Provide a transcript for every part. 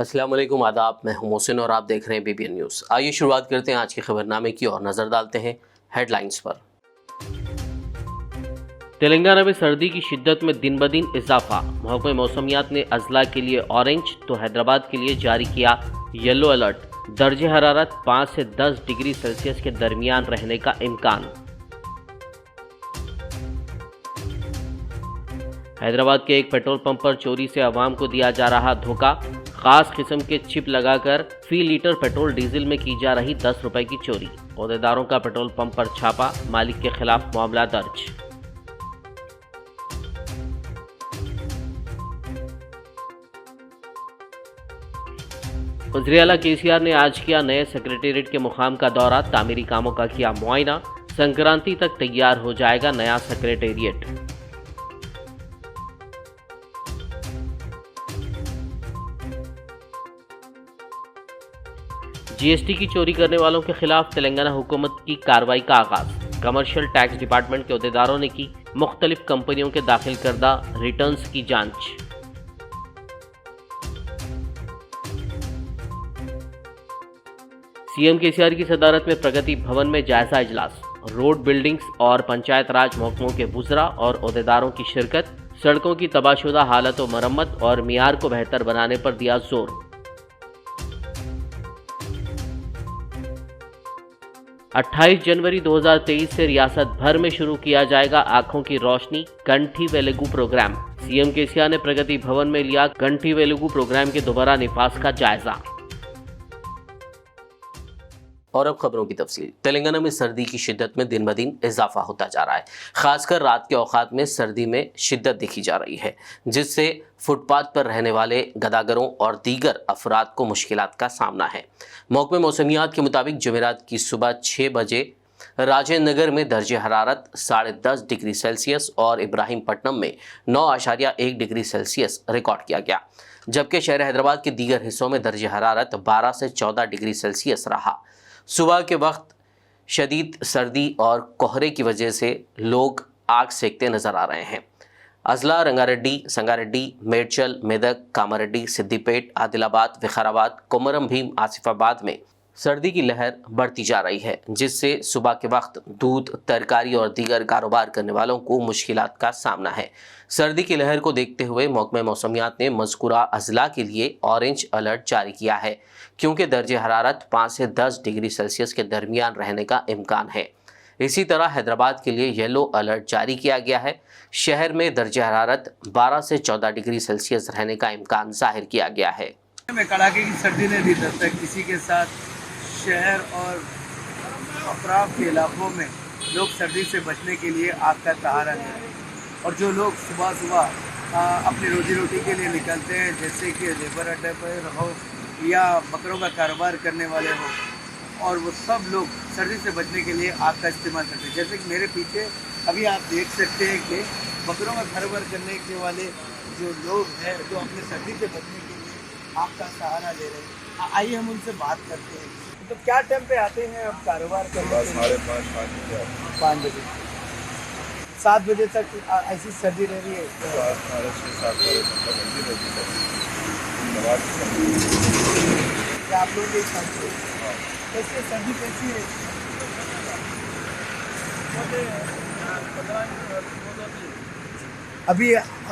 अस्सलाम वालेकुम, आदाब। मैं हूं मोहसिन और आप देख रहे हैं BBN न्यूज़। आइए शुरुआत करते हैं आज के खबरनामे की और नज़र डालते हैं हेडलाइंस पर। तेलंगाना में सर्दी की शिद्दत में दिन ब दिन इजाफा। महकमे मौसमियात ने अजला के लिए ऑरेंज तो हैदराबाद के लिए जारी किया येलो अलर्ट। दर्जे हरारत 5 से 10 डिग्री सेल्सियस के दरमियान रहने का इम्कान। हैदराबाद के एक पेट्रोल पंप पर चोरी से अवाम को दिया जा रहा धोखा। खास किस्म के चिप लगाकर फी लीटर पेट्रोल डीजल में की जा रही 10 रुपए की चोरी। ओहदेदारों का पेट्रोल पंप पर छापा, मालिक के खिलाफ मामला दर्ज। वज़ीर-ए-आला KCR ने आज किया नए सेक्रेटेरिएट के मुकाम का दौरा। तामीरी कामों का किया मुआयना। संक्रांति तक तैयार हो जाएगा नया सेक्रेटेरिएट। GST की चोरी करने वालों के खिलाफ तेलंगाना हुकूमत की कार्रवाई का आगाज। कमर्शियल टैक्स डिपार्टमेंट के अहदेदारों ने की मुख्तलिफ कंपनियों के दाखिल करदा रिटर्न्स की जांच। CM KCR की सदारत में प्रगति भवन में जायजा इजलास। रोड, बिल्डिंग्स और पंचायत राज महकमों के वुज़रा और अहदेदारों की शिरकत। सड़कों की तबाहशुदा हालत व मरम्मत और मियार को बेहतर बनाने पर दिया जोर। 28 जनवरी 2023 से रियासत भर में शुरू किया जाएगा आंखों की रोशनी कंठी वेलुगु प्रोग्राम। CM KCR ने प्रगति भवन में लिया कंठी वेलुगु प्रोग्राम के दोबारा निफाज का जायजा। और अब खबरों की तफसील। तेलंगाना में सर्दी की शिद्दत में दिन ब दिन इजाफा होता जा रहा है। खासकर रात के औकात में सर्दी में शिद्दत देखी जा रही है, जिससे फुटपाथ पर रहने वाले गदागरों और दीगर अफराद को मुश्किलात का सामना है। महकमे मौसमियात के मुताबिक जमेरात की सुबह 6 बजे राजेंद्र नगर में दर्जे हरारत 10.5 डिग्री सेल्सियस और इब्राहिमपट्टनम में 9.1 डिग्री सेल्सियस रिकॉर्ड किया गया, जबकि शहर हैदराबाद के दीगर हिस्सों में दर्जे हरारत 12 से 14 डिग्री सेल्सियस रहा। सुबह के वक्त शदीद सर्दी और कोहरे की वजह से लोग आग सेकते नजर आ रहे हैं। अजला, रंगारेड्डी, संगारेड्डी, मेडचल, मेदक, कामारेड्डी, सिद्दीपेट, आदिलाबाद, विकाराबाद, कोमरम भीम, आसिफाबाद में सर्दी की लहर बढ़ती जा रही है, जिससे सुबह के वक्त दूध, तरकारी और दीगर कारोबार करने वालों को मुश्किलात का सामना है। सर्दी की लहर को देखते हुए महकमे मौसमियात ने मज़कूरा अजला के लिए ऑरेंज अलर्ट जारी किया है, क्योंकि दर्जे हरारत 5 से 10 डिग्री सेल्सियस के दरमियान रहने का इम्कान है। इसी तरह हैदराबाद के लिए येलो अलर्ट जारी किया गया है। शहर में दर्जे हरारत 12 से 14 डिग्री सेल्सियस रहने का इम्कान जाहिर किया गया है। कड़ाके की सर्दी ने दी दस्तक। इसी के साथ शहर और अफराफ के इलाकों में लोग सर्दी से बचने के लिए आग का सहारा लें, और जो लोग सुबह सुबह अपनी रोजी रोटी के लिए निकलते हैं, जैसे कि लेबर अड्डे पर हो या बकरों का कारोबार करने वाले हो, और वो सब लोग सर्दी से बचने के लिए आग का इस्तेमाल करते हैं। जैसे कि मेरे पीछे अभी आप देख सकते हैं कि बकरों का कारोबार करने के वाले जो लोग हैं, जो अपने सर्दी से बचने के लिए आग का सहारा ले रहे हैं। आइए हम उनसे बात करते हैं। तो क्या टाइम पे आते हैं अब कारोबार करने? 5 बजे 7 बजे तक ऐसी सर्दी रह रही है। क्या आप लोग कैसे सर्दी कैसी है? अभी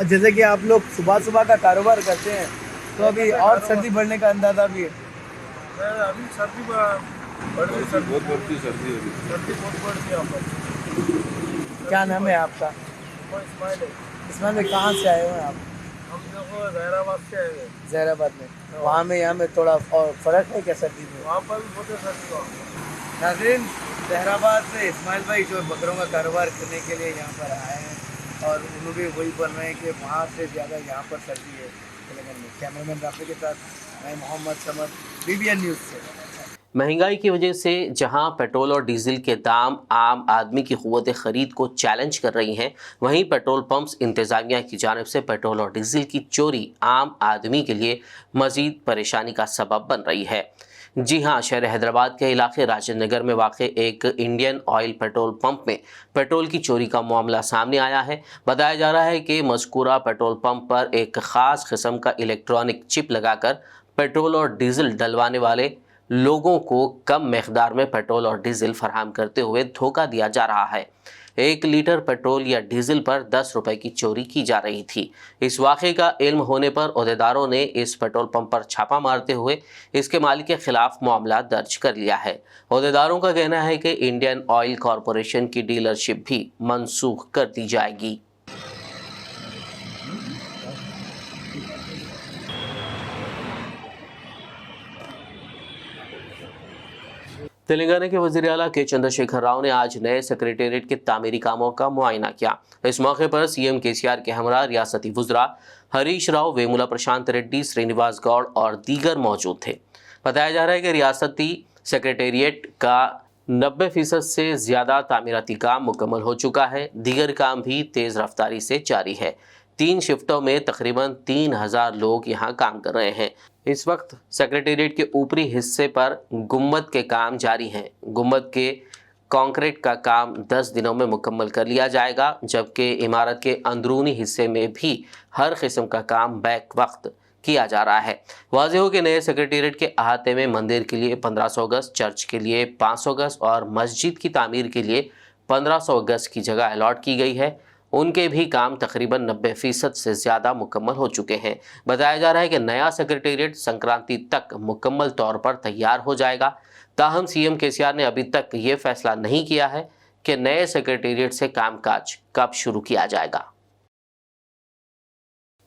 जैसे कि आप लोग सुबह सुबह का कारोबार करते हैं, तो अभी और सर्दी बढ़ने का अंदाजा भी है। अभी सर्दी बहुत बढ़ती सर्दी बहुत बढ़ती है। क्या नाम है आपका? इस्माइल भाई, कहाँ से आए हो आप? हम देखो जहराबाद से आए हैं। जहराबाद में वहाँ में यहाँ में थोड़ा और फ़र्क है क्या सर्दी में? वहाँ पर भी बहुत सर्दी हुआ। नाज़रीन, जहराबाद से इस्माइल भाई जो बकरों का कारोबार करने के लिए यहाँ पर आए हैं, और उन्होंने भी वही बोल रहे हैं कि वहाँ से ज़्यादा यहाँ पर सर्दी है तेलंगाना में। कैमरामैन राफी के साथ मैं मोहम्मद समद, BBN न्यूज़ से। महंगाई की वजह से जहां पेट्रोल और डीजल के दाम आम आदमी की क़ुव्वत ख़रीद को चैलेंज कर रही हैं, वहीं पेट्रोल पंप्स इंतज़ामिया की जानिब से पेट्रोल और डीजल की चोरी आम आदमी के लिए मज़ीद परेशानी का सबब बन रही है। जी हाँ, शहर हैदराबाद के इलाके राजेंद्र नगर में वाक़ एक इंडियन ऑयल पेट्रोल पंप में पेट्रोल की चोरी का मामला सामने आया है। बताया जा रहा है कि मज़कूरा पेट्रोल पंप पर एक ख़ास किस्म का इलेक्ट्रॉनिक चिप लगाकर पेट्रोल और डीजल डलवाने वाले लोगों को कम मिकदार में पेट्रोल और डीजल फराहम करते हुए धोखा दिया जा रहा है। 1 लीटर पेट्रोल या डीजल पर 10 रुपए की चोरी की जा रही थी। इस वाक़े का इल्म होने पर ओहदेदारों ने इस पेट्रोल पंप पर छापा मारते हुए इसके मालिक के खिलाफ मामला दर्ज कर लिया है। ओहदेदारों का कहना है कि इंडियन ऑयल कॉरपोरेशन की डीलरशिप भी मनसूख कर दी जाएगी। तेलंगाना के वज़ीर आला के चंद्रशेखर राव ने आज नए सेक्रेटेरिएट के तामीरी कामों का मुआयना किया। इस मौके पर सीएम केसीआर के हमरा रियासती वुज़रा हरीश राव, वेमुला प्रशांत रेड्डी, श्रीनिवास गौड़ और दीगर मौजूद थे। बताया जा रहा है कि रियासती सेक्रेटेरिएट का 90% से ज़्यादा तामीराती काम मुकम्मल हो चुका है। दीगर काम भी तेज़ रफ्तारी से जारी है। 3 शिफ्टों में तकरीबन 3000 लोग यहाँ काम कर रहे हैं। इस वक्त सेक्रेटेरिएट के ऊपरी हिस्से पर गुम्बद के काम जारी हैं। गुम्बद के कंक्रीट का काम 10 दिनों में मुकम्मल कर लिया जाएगा, जबकि इमारत के अंदरूनी हिस्से में भी हर किस्म का काम बैक वक्त किया जा रहा है। वाज़ेह हो कि नए सेक्रेटेरिएट के अहाते में मंदिर के लिए 1500 गज, चर्च के लिए 500 गज और मस्जिद की तामीर के लिए 1500 गज की जगह अलॉट की गई है। उनके भी काम तकरीबन 90% से ज़्यादा मुकम्मल हो चुके हैं। बताया जा रहा है कि नया सेक्रेटेरिएट संक्रांति तक मुकम्मल तौर पर तैयार हो जाएगा। ताहम सीएम केसीआर ने अभी तक ये फैसला नहीं किया है कि नए सेक्रेटेरिएट से कामकाज कब शुरू किया जाएगा।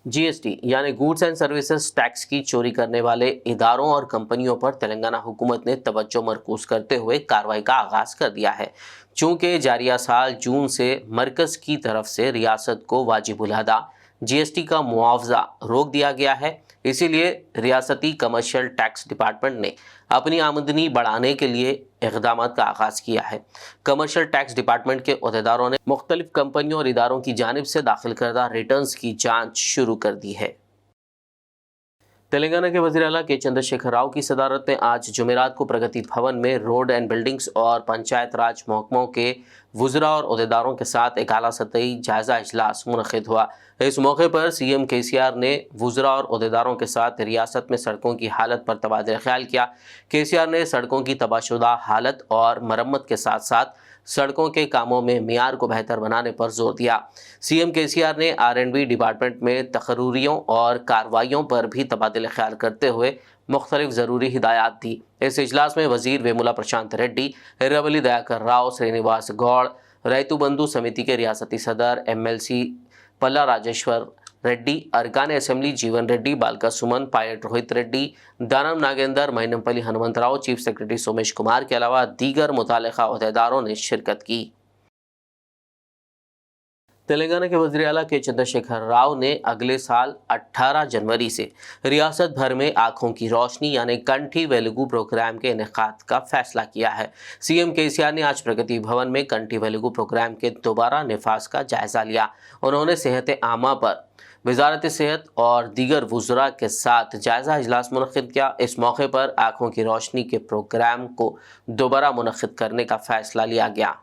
जीएसटी यानी गुड्स एंड सर्विसेज टैक्स की चोरी करने वाले इदारों और कंपनियों पर तेलंगाना हुकूमत ने तवज्जो मरकूज करते हुए कार्रवाई का आगाज़ कर दिया है। चूँकि जारिया साल जून से मरकज़ की तरफ से रियासत को वाजिबुल अदा जीएसटी का मुआवजा रोक दिया गया है, इसीलिए रियासती कमर्शियल टैक्स डिपार्टमेंट ने अपनी आमदनी बढ़ाने के लिए इक़दाम का आगाज़ किया है। कमर्शियल टैक्स डिपार्टमेंट के ओहदेदारों ने मुख्तलिफ कंपनियों और इदारों की जानिब से दाखिल करदा रिटर्न्स की जांच शुरू कर दी है। तेलंगाना के वज़ीर आला के चंद्रशेखर राव की सदारत में आज जुमेरात को प्रगति भवन में रोड एंड बिल्डिंग्स और पंचायत राज महकमों के वुज़रा और ओहदेदारों के साथ एक आला सतही जायज़ा इजलास मुनक़िद हुआ। इस मौके पर सीएम केसीआर ने वुज़रा और ओहदेदारों के साथ रियासत में सड़कों की हालत पर तबादला ख्याल किया। केसीआर ने सड़कों की तबाहशुदा हालत और मरम्मत के साथ साथ सड़कों के कामों में मियार को बेहतर बनाने पर जोर दिया। सीएम केसीआर ने R&B डिपार्टमेंट में तकरूरियों और कार्रवाइयों पर भी तबादला ख्याल करते हुए मुख्तलिफ ज़रूरी हिदायत दी। इस इजलास में वज़ीर वेमुला प्रशांत रेड्डी, हिरवली दयाकर राव, श्रीनिवास गौड़, रैतु बंधु समिति के रियासती सदर MLC पल्ला राजेश्वर रेड्डी, अरकान असेंबली जीवन रेड्डी, बालका सुमन, पायलट रोहित रेड्डी, दानम नागेंदर, मैनमपल्ली हनुमंतराव, चीफ सेक्रेटरी सोमेश कुमार के अलावा दीगर मुतालिका ओहदेदारों ने शिरकत की। तेलंगाना के वज़ीर आला के चंद्रशेखर राव ने अगले साल 18 जनवरी से रियासत भर में आँखों की रोशनी यानी कंठी वेलुगु प्रोग्राम के इनेकाद का फैसला किया है। सीएम केसीआर ने आज प्रगति भवन में कंठी वेलुगु प्रोग्राम के दोबारा निफाज का जायज़ा लिया। उन्होंने सेहत आमा पर वजारत सेहत और दीगर वुज़रा के साथ जायज़ा इजलास मुनक़िद किया। इस मौके पर आँखों की रोशनी के प्रोग्राम को दोबारा मुनक़िद करने का फ़ैसला लिया गया।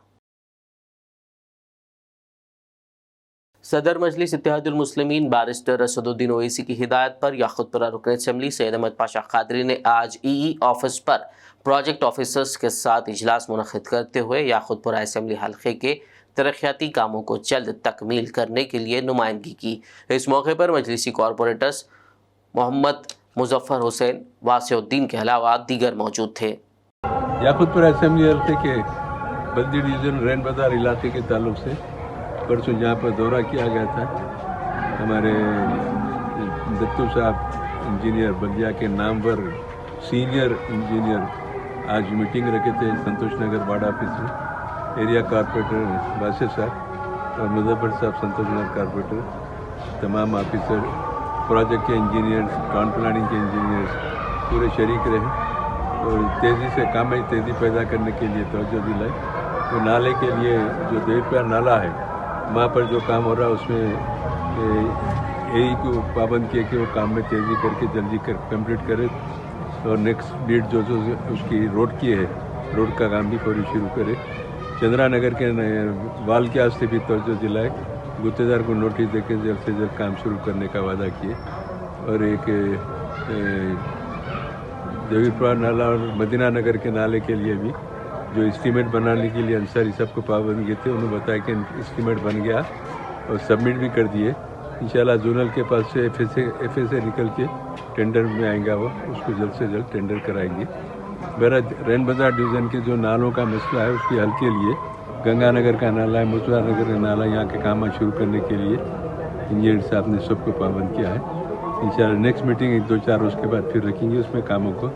सदर मजलिस इत्तेहादुल मुस्लिमीन बारिस्टर असदुद्दीन ओवैसी की हिदायत पर याकुतपुरा रुकन असेंबली सैयद अहमद पाशा कादरी ने आज EE ऑफिस पर प्रोजेक्ट ऑफिसर्स के साथ इजलास मुनक़िद करते हुए याकुतपुरा असेंबली हल्के के तरक्याती कामों को जल्द तकमील करने के लिए नुमाइंदगी की। इस मौके पर मजलिसी कॉरपोरेटर्स मोहम्मद मुजफ्फर हुसैन, वासिउद्दीन के अलावा दीगर मौजूद थे। याकुतपुरा असेंबली हल्के के बद्दी डिवीज़न रैन बाजार इलाके के ताल्लुक से परसों जहाँ पर दौरा किया गया था, हमारे दत्तू साहब इंजीनियर बल्दिया के नाम पर सीनियर इंजीनियर आज मीटिंग रखे थे संतोष नगर वार्ड ऑफिस में। एरिया कारपोरेटर बासिर साहब और मुजफ्फर साहब संतोष नगर कारपोरेटर, तमाम ऑफिसर, प्रोजेक्ट के इंजीनियर्स, टाउन प्लानिंग के इंजीनियर्स पूरे शरीक रहे और तेज़ी से काम में तेज़ी पैदा करने के लिए तवज्जो दिलाई। तो नाले के लिए जो देवप्यार नाला है वहाँ पर जो काम हो रहा है उसमें यही को पाबंद किया कि वो काम में तेज़ी करके जल्दी कंप्लीट करे और नेक्स्ट डेट जो उसकी रोड की है, रोड का काम भी पूरी शुरू करे। चंद्रा नगर के वाल के वास्ते भी तवज्जो दिलाए, गुत्तेदार को नोटिस देकर जल्द से जल्द काम शुरू करने का वादा किए और एक जगीरपुरा नाला और मदीना नगर के नाले के लिए भी जो एस्टीमेट बनाने के लिए अंसारी सबको पाबंद किए थे, उन्होंने बताया कि एस्टीमेट बन गया और सबमिट भी कर दिए। इंशाल्लाह जोनल के पास से एफएसए निकल के टेंडर में आएगा, वो उसको जल्द से जल्द टेंडर कराएंगे। मेरा रैन बाजार डिवीज़न के जो नालों का मसला है उसके हल के लिए गंगानगर का नाला है, मुसरा नगर का नाला, यहाँ के काम शुरू करने के लिए इंजीनियर साहब ने सबको पाबंद किया है। इंशाल्लाह नेक्स्ट मीटिंग 1-2-4 उसके बाद फिर रखेंगे, उसमें कामों को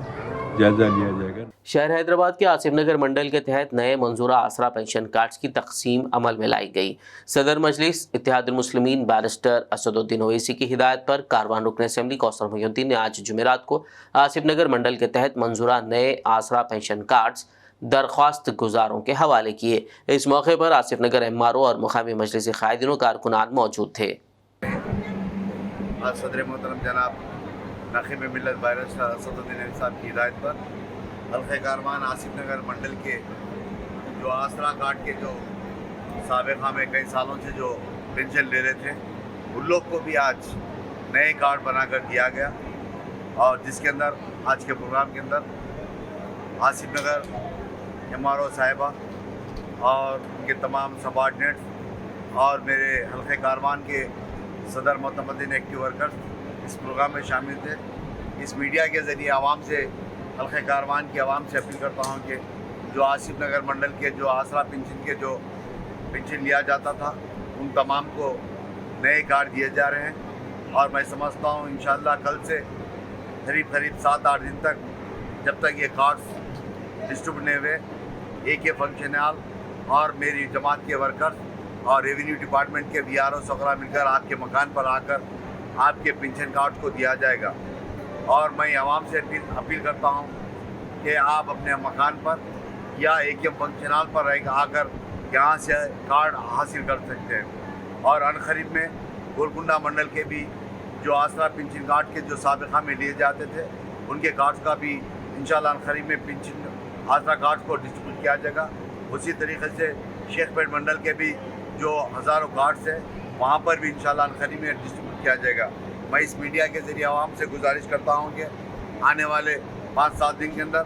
जायजा लिया जाएगा। शहर हैदराबाद के आसिफ नगर मंडल के तहत नए मंजूरा आसरा पेंशन कार्ड्स की तकसीम अमल में लाई गई। सदर मजलिस इत्तेहादुल मुस्लिमीन बैरिस्टर असदुद्दीन ओवैसी की हिदायत पर कारवान रुकन असेंबली कौसर मोहिउद्दीन ने आज जुमेरात को आसिफ नगर मंडल के तहत मंजूरा नए आसरा पेंशन कार्ड्स दरख्वास्त गुजारों के हवाले किए। इस मौके पर आसिफ नगर एमआरओ और मुकामी मजलिस क़ायदीन कारकुनान मौजूद थे। आज सदर मोहतरम जनाब नाखिब मिल्लत बैरिस्टर असदुद्दीन साहब की हिदायत पर हल्क़े कारवान आसिफ नगर मंडल के जो आसरा कार्ड के जो साबिक़ा में कई सालों से जो पेंशन ले रहे थे, उन लोग को भी आज नए कार्ड बनाकर दिया गया। और जिसके अंदर आज के प्रोग्राम के अंदर आसिफ नगर एमआरओ साहिबा और उनके तमाम सबॉर्डिनेट्स और मेरे हल्क़े कारवान के सदर मोतमदीन एक्टिव वर्कर्स इस प्रोग्राम में शामिल थे। इस मीडिया के ज़रिए आवाम से, हल्क़े कारवान की आवाम से अपील करता हूँ कि जो आसिफ नगर मंडल के जो आसरा पेंशन के जो पेंशन लिया जाता था, उन तमाम को नए कार्ड दिए जा रहे हैं। और मैं समझता हूँ इंशाअल्लाह कल से करीब 7-8 दिन तक, जब तक ये कार्ड्स डिस्ट्रीब्यूट नहीं हुए, एक फंक्शन हॉल और मेरी जमात के वर्कर्स और रेवेन्यू डिपार्टमेंट के VROs वगैरह मिलकर आपके मकान पर आकर आपके पेंशन कार्ड को दिया जाएगा। और मैं आवाम से अपील करता हूँ कि आप अपने मकान पर या AKM फंक्शन हॉल पर आकर यहाँ से कार्ड हासिल कर सकते हैं। और अनखरीब में गोलकुंडा मंडल के भी जो आसरा पेंशन कार्ड के जो साबिक़ा में लिए जाते थे, उनके कार्ड्स का भी इंशाल्लाह अनखरीब में पेंशन आसरा कार्ड को डिस्ट्रीब्यूट किया जाएगा। उसी तरीके से शेखपेट मंडल के भी जो हज़ारों कार्ड्स हैं, वहाँ पर भी इंशाल्लाह अनखरीब में डिस्ट्रीब्यूट किया जाएगा। मैं इस मीडिया के ज़रिए आवाम से गुजारिश करता हूँ कि आने वाले 5-7 दिन के अंदर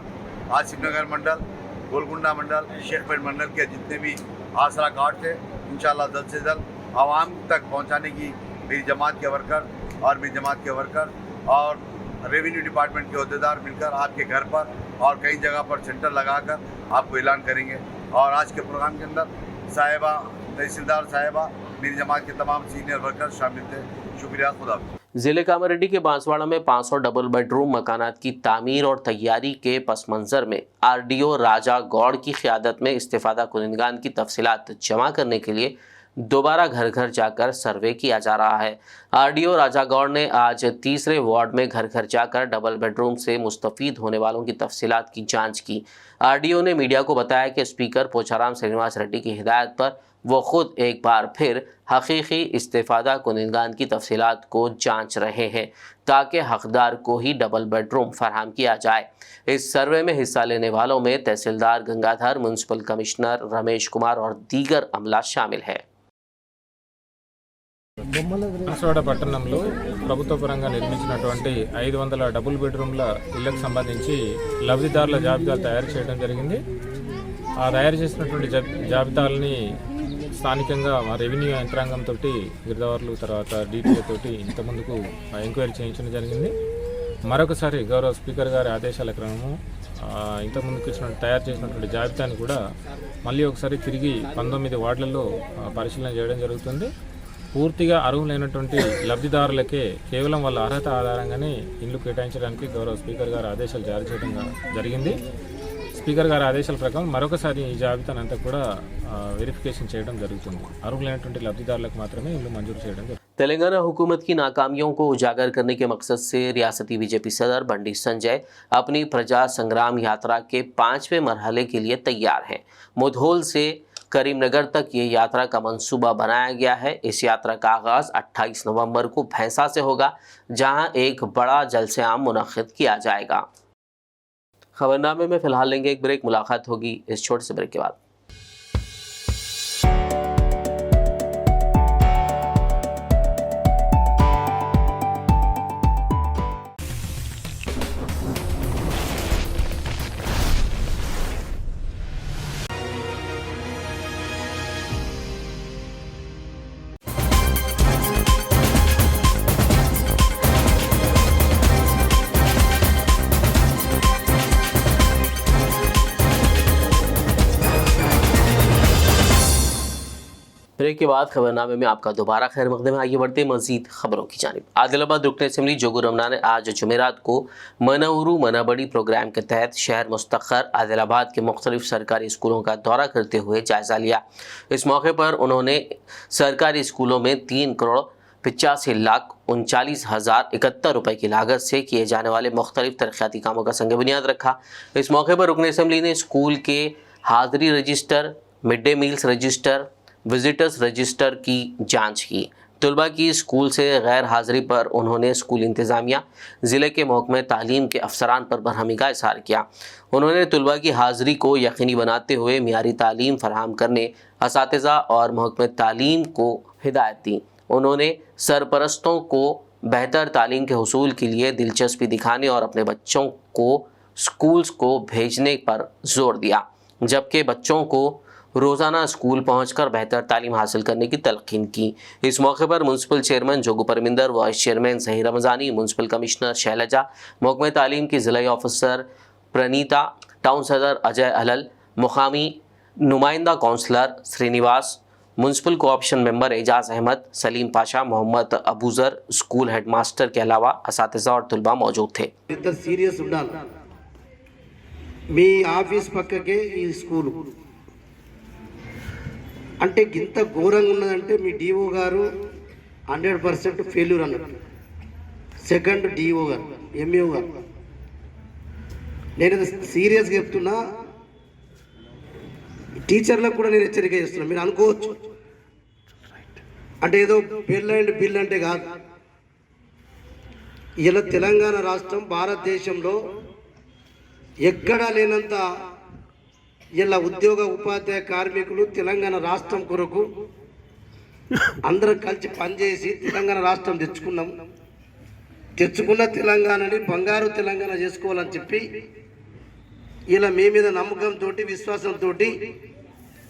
आसिफ नगर मंडल, गोलकुंडा मंडल, शेखपेट मंडल के जितने भी आसरा कार्ड थे, इंशाल्लाह जल्द से जल्द आवाम तक पहुँचाने की मेरी जमात के वर्कर और मेरी जमात के वर्कर और रेवेन्यू डिपार्टमेंट के अहदेदार मिलकर आपके घर पर और कई जगह पर सेंटर लगाकर आपको ऐलान करेंगे। और आज के प्रोग्राम के अंदर साहिबा, तहसीलदार साहिबा, मेरी जमात के तमाम सीनियर वर्कर शामिल थे। शुक्रिया, खुदा। जिले कामारेड्डी के बांसवाड़ा में 500 डबल बेडरूम मकानात की तामीर और तैयारी के पस मंज़र में RDO राजा गौड़ की क़ियादत में इस्तिफ़ादा कुनिंदगान की तफसीलात जमा करने के लिए दोबारा घर घर जाकर सर्वे किया जा रहा है। RDO राजा गौड़ ने आज तीसरे वार्ड में घर घर जाकर डबल बेडरूम से मुस्तफ़ीद होने वालों की तफसीलात की जाँच की। RDO ने मीडिया को बताया कि स्पीकर पोचाराम श्रीनिवास रेड्डी की हिदायत पर वो खुद एक बार फिर हकीकी इस्तिफ़ादा कुनिंदगान की तफसीलात को जांच रहे हैं ताकि हकदार को ही डबल बेडरूम फराहम किया जाए। इस सर्वे में हिस्सा लेने वालों में तहसीलदार गंगाधर, म्यूनसिपल कमिश्नर रमेश कुमार और दीगर अमला शामिल है। బాన్స్వాడ పట్టణంలో ప్రభుత్వ పరంగా నిర్మించినటువంటి 500 డబుల్ బెడ్రూమ్ల ఇళ్లకు సంబంధించి లబ్ధిదారుల జాబితాలు తయారు చేయడం జరిగింది. ఆ తయారు చేసినటువంటి జాబితాలని స్థానికంగా మా రెవెన్యూ యంత్రాంగంతో గిరిదావర్లు తర్వాత DTA తోటి ఇంతకుముందుకు ఎంక్వైరీ చేయించడం జరిగింది. మరొకసారి గౌరవ స్పీకర్ గారి ఆదేశాల క్రమము ఇంతకుముందుకు తయారు చేసినటువంటి జాబితాని కూడా మళ్ళీ ఒకసారి తిరిగి 19 వార్డులలో పరిశీలన చేయడం జరుగుతుంది. పూర్తిగా అర్హులైనటువంటి లబ్ధిదారులకే కేవలం వాళ్ళ అర్హత ఆధారంగానే ఇల్లు కేటాయించడానికి గౌరవ స్పీకర్ గారు ఆదేశాలు జారీ చేయడం జరిగింది. స్పీకర్ గారి ఆదేశాల ప్రకారం మరొకసారి ఈ జాబితాను అంతా కూడా వెరిఫికేషన్ చేయడం జరుగుతుంది. అర్హులైనటువంటి లబ్ధిదారులకు మాత్రమే ఇల్లు మంజూరు చేయడం జరుగుతుంది. तेलंगाना हुकूमत की नाकामियों को उजागर करने के मकसद से रियासती BJP सदर बंडी संजय अपनी प्रजा संग्राम यात्रा के 5वें मरहले के लिए तैयार हैं। मुधोल से करीमनगर तक ये यात्रा का मंसूबा बनाया गया है। इस यात्रा का आगाज़ 28 नवंबर को भैंसा से होगा, जहां एक बड़ा जलसे आम मुनक़िद किया जाएगा। खबरनामे में फ़िलहाल लेंगे एक ब्रेक, मुलाकात होगी इस छोटे से ब्रेक के बाद। ब्रेक के बाद खबरनामे में आपका दोबारा खैर मकदम है। आइए बढ़ते हैं मजीद खबरों की जानिब। आदिलाबाद रुकन असम्बली जोगुर रमना ने आज जुमेरात को मनाउरू मनाबड़ी प्रोग्राम के तहत शहर मुस्तखर आदिलाबाद के मुख्तलिफ सरकारी स्कूलों का दौरा करते हुए जायज़ा लिया। इस मौके पर उन्होंने सरकारी स्कूलों में 3,85,39,71 रुपये की लागत से किए जाने वाले मुख्तलिफ तरक्याती कामों का संग बुनियाद रखा। इस मौके पर रुकन असम्बली ने स्कूल के हाज़री register, mid day meals register, visitors register की जांच की। तलबा की स्कूल से गैर हाज़िरी पर उन्होंने स्कूल इंतज़ामिया, ज़िले के महकमे तालीम के अफसरान पर बरहमी का इज़हार किया। उन्होंने तलबा की हाज़िरी को यकीनी बनाते हुए मियारी तालीम फराहम करने असातिज़ा और महकमे तालीम को हिदायत दी। उन्होंने सरपरस्तों को बेहतर तालीम के हुसूल के लिए दिलचस्पी दिखाने और अपने बच्चों को स्कूल्स को भेजने पर जोर दिया, जबकि बच्चों को रोज़ाना स्कूल पहुंचकर बेहतर तालीम हासिल करने की तलकीन की। इस मौके पर municipal chairman Jogu Parminder, vice chairman सही रमज़ानी, म्यूनसिपल कमिश्नर शैलजा, महकमे तालीम की ज़िला ऑफिसर प्रणीता, टाउन सदर अजय अलल, मुकामी नुमाइंदा councillor Srinivas, municipal co-option member Ejaz Ahmed, Salim Pasha, Mohammed Abuzar, school headmaster के अलावा असातिज़ा और तलबा मौजूद थे। సీరియస్ ఉండాలి। మీ ఆఫీస్ పక్కకే ఈ స్కూల్ అంటే ఇంత ఘోరంగా ఉన్నదంటే మీ డిఓ గారు 100% ఫెయిల్యూర్ అన్నట్టు। సెకండ్ డిఓ గారు, ఎంఈఓ గారు, నేను సీరియస్గా చెప్తున్నా, టీచర్లకు కూడా నేను హెచ్చరిక చేస్తున్నా। మీరు అనుకోవచ్చు అంటే ఏదో బిల్ అంటే కాదు। ఇలా తెలంగాణ రాష్ట్రం భారతదేశంలో ఎక్కడా లేనంత ఇలా ఉద్యోగ ఉపాధ్యాయ కార్మికులు తెలంగాణ రాష్ట్రం కొరకు అందరం కలిసి పనిచేసి తెలంగాణ రాష్ట్రం తెచ్చుకున్న తెలంగాణని బంగారు తెలంగాణ చేసుకోవాలని చెప్పి ఇలా మీ మీద నమ్మకంతో విశ్వాసంతో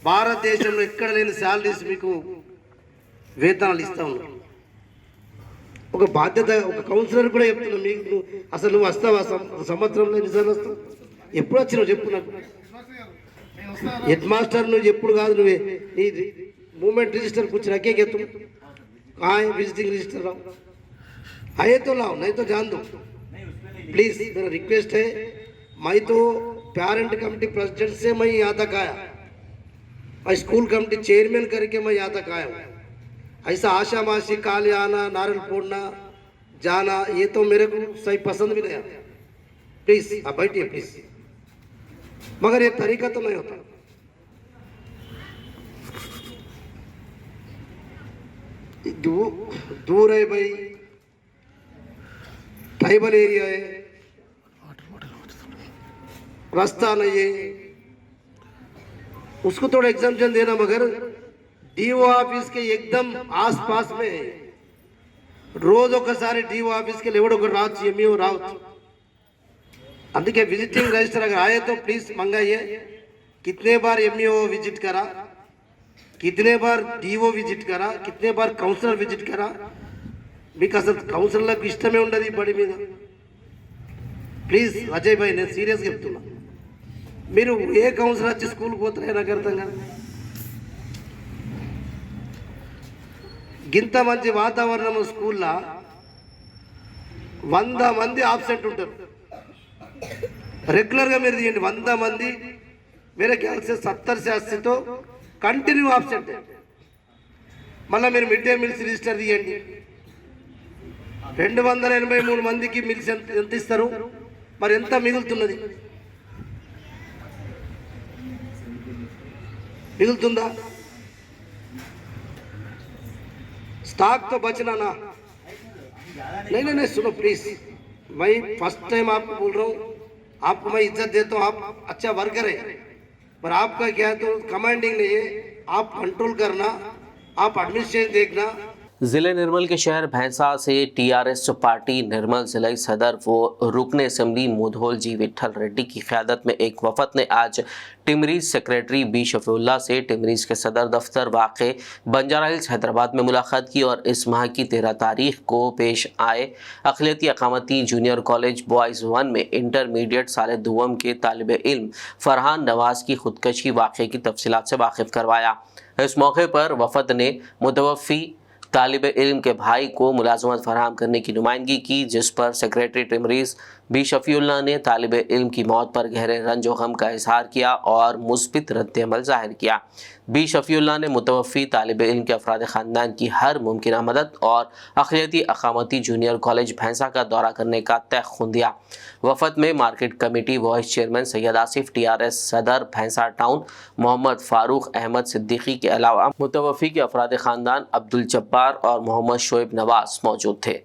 భారతదేశంలో ఎక్కడ లేని శాలరీస్ మీకు వేతనాలు ఇస్తా ఉన్నాం। ఒక బాధ్యత, ఒక కౌన్సిలర్ కూడా చెప్తున్నా, మీకు అసలు నువ్వు వస్తావా సంవత్సరంలో ఎన్నిసార్లు వస్తావు, ఎప్పుడు వచ్చినావు చెప్పు నాకు। हेड मास्टर నువ్వు ఎప్పుడు కాదు, నువ్వే నీ मूवमेंट रजिस्टर कुछ रखे क्या तुम, कहाँ है विजिटिंग रजिस्टर, लाओ, आए तो लाओ, नहीं तो जान दो प्लीज़। मेरा रिक्वेस्ट है, मैं तो पेरेंट कमेटी प्रेसिडेंट से मैं यहाँ तक आया, मैं स्कूल कमेटी चेयरमैन करके मैं यहाँ तक आया हूँ। ऐसा आशा माशी काले आना, नारियल फोड़ना, जाना, ये तो मेरे को सही पसंद भी नहीं आता। प्लीज़ आप बैठिए प्लीज़, मगर ये तरीका तो नहीं होता। दूर है भाई, ट्राइबल एरिया है, रास्ता नहीं है, उसको थोड़ा एग्जाम्पशन देना। मगर डीओ ऑफिस के एकदम आसपास में है, रोज ఒకసారి डीओ ऑफिस के लेवड़ को रात एमईओ राउत, అందుకే विजिटिंग रजिस्टर अगर आए तो प्लीज मंगाइए। कितने बार एमईओ विजिट करा, कितने बार डीओ विजिट करा, कितने बार काउंसलर विजिट करा, మీకు అసలు కౌన్సిలర్లకు ఇష్టమే ఉండదు ఈ బడి మీద। ప్లీజ్ అజయ్ భాయ్, నేను సీరియస్గా చెప్తున్నా, మీరు ఏ కౌన్సిలర్ వచ్చి స్కూల్కి పోతారో నాకు అర్థం కాదు। గింత మంచి వాతావరణం స్కూల్లో 100 మంది ఆబ్సెంట్ ఉంటారు రెగ్యులర్గా। మీరు తీయండి 100 మంది, मेरे ख्याल से 70 से 80 तो कंटिन्यू आब्सेंट है। మళ్ళీ మీరు మిడ్ డే మీల్స్ రిజిస్టర్ తీయండి, 283 మందికి మీల్స్ ఎంత ఇస్తారు, మరి ఎంత మిగులుతున్నది, మిగులుతుందా? स्टॉक तो बचना ना। नहीं सुनो प्लीज, मैं फर्स्ट टाइम आपको बोल रहा हूँ, आपको मैं इज्जत देता हूँ, आप अच्छा वर्कर है, पर आपका क्या है तो कमांडिंग नहीं है, आप कंट्रोल करना, आप एडमिनिस्ट्रेशन देखना। जिले निर्मल के शहर भैंसा से टीआरएस पार्टी निर्मल जिला सदर व रुकन असेंबली मुधोल जी विठल रेड्डी की क़यादत में एक वफद ने आज टिमरीज सेक्रेटरी बी शफीउल्लाह से टिमरीज के सदर दफ्तर वाक़े बंजारा हिल्स हैदराबाद में मुलाकात की और इस माह की 13 तारीख को पेश आए अक़लियती अक़ामती जूनियर कॉलेज बॉयज़ 1 में इंटरमीडिएट साल दुवम के तालिब इल्म फरहान नवाज़ की खुदकशी वाक़े की तफसीलात से वाकिफ़ करवाया। इस मौके पर वफद ने मुतवफ़ी तालिब इल्म के भाई को मुलाजमत फराहम करने की नुमाइंदगी की, जिस पर सेक्रेटरी टिमरीज बी शफीउल्लाह ने तालिब इल्म की मौत पर गहरे रंज व गम का इजहार किया और मुस्बित रद्द-ए-अमल ज़ाहिर किया। बी शफीउल्लाह ने मुतवफ़ी तालिब इल्म के अफराद ख़ानदान की हर मुमकिन मदद और अक़लियती अक़ामती जूनियर कॉलेज भैंसा का दौरा करने का तयख़ुन दिया। वफद में market committee vice chairman Syed Asif, TRS सदर भैंसा टाउन मोहम्मद फ़ारूक अहमद सिद्दीकी के अलावा मुतवफ़ी के अफराद ख़ानदान अब्दुल जब्बार और मोहम्मद शोएब नवाज़ मौजूद थे।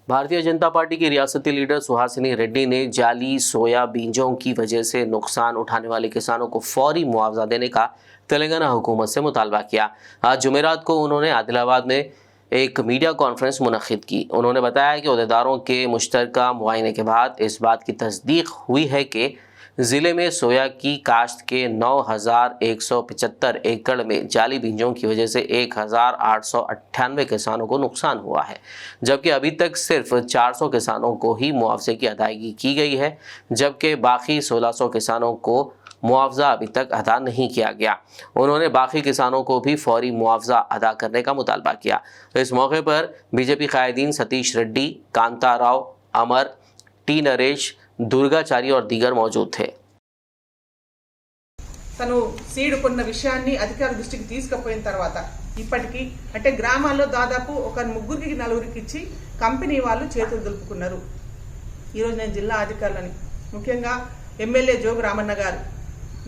भारतीय जनता पार्टी की रियासती लीडर सुहासिनी रेड्डी ने जाली सोया बीजों की वजह से नुकसान उठाने वाले किसानों को फौरी मुआवजा देने का तेलंगाना हुकूमत से मुतालबा किया। आज जुमेरात को उन्होंने आदिलाबाद में एक मीडिया कॉन्फ्रेंस मुनक़िद की। उन्होंने बताया कि अहदेदारों के मुश्तरका मुआयने के बाद इस बात की तस्दीक हुई है कि ज़िले में सोया की काश्त के 9,175 एकड़ में जाली बीजों की वजह से 1,898 किसानों को नुकसान हुआ है, जबकि अभी तक सिर्फ 400 किसानों को ही मुआवजे की अदायगी की गई है, जबकि बाकी 1,600 किसानों को मुआवजा अभी तक अदा नहीं किया गया। उन्होंने बाकी किसानों को भी फौरी मुआवजा अदा करने का मुतालबा किया। इस मौके पर बीजेपी कायदीन सतीश रेड्डी, कांता राव, अमर, टी नरेश, दुर्गाचारी और दीगर मौजूद थे। తను సీడ్ కొన్న విషయాన్ని అధికారుల దృష్టికి తీసుకుపోయిన తర్వాత ఇప్పటికీ అంటే గ్రామాల్లో దాదాపు ఒక 3కి 4కి ఇచ్చి కంపెనీ వాళ్ళు చేతులు దులుపుకున్నారు. ఈరోజు నేను జిల్లా అధికారులని ముఖ్యంగా ఎమ్మెల్యే జోగు రామన్న గారు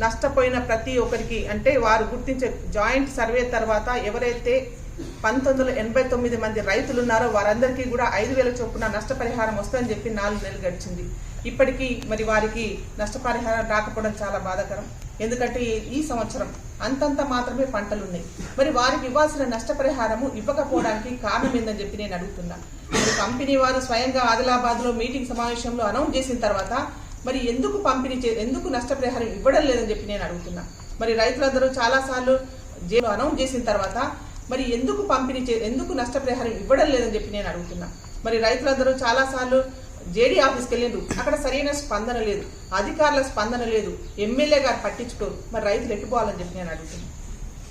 నష్టపోయిన ప్రతి ఒక్కరికి అంటే వారు గుర్తించే జాయింట్ సర్వే తర్వాత ఎవరైతే 1989 మంది రైతులు ఉన్నారో వారందరికీ కూడా 5,000 చొప్పున నష్టపరిహారం వస్తుందని చెప్పి 4 నెలలు గడిచింది. ఇప్పటికీ మరి వారికి నష్టపరిహారం రాకపోవడం చాలా బాధాకరం. ఎందుకంటే ఈ సంవత్సరం అంతంత మాత్రమే పంటలు ఉన్నాయి. మరి వారికి ఇవ్వాల్సిన నష్టపరిహారము ఇవ్వకపోవడానికి కారణం ఏందని చెప్పి నేను అడుగుతున్నా. మరి కంపెనీ వారు స్వయంగా ఆదిలాబాద్లో మీటింగ్ సమావేశంలో అనౌన్స్ చేసిన తర్వాత మరి ఎందుకు నష్టపరిహారం ఇవ్వడం లేదని చెప్పి నేను అడుగుతున్నా. మరి రైతులందరూ చాలాసార్లు అనౌన్స్ చేసిన తర్వాత మరి ఎందుకు నష్టపరిహారం ఇవ్వడం లేదని చెప్పి నేను అడుగుతున్నా. మరి రైతులందరూ చాలాసార్లు జేడీ ఆఫీస్కి వెళ్ళిండ్రు, అక్కడ సరైన స్పందన లేదు, అధికారుల స్పందన లేదు, ఎమ్మెల్యే గారు పట్టించుకోరు. మరి రైతులు ఎట్టుకోవాలని చెప్పి నేను అడుగుతున్నా.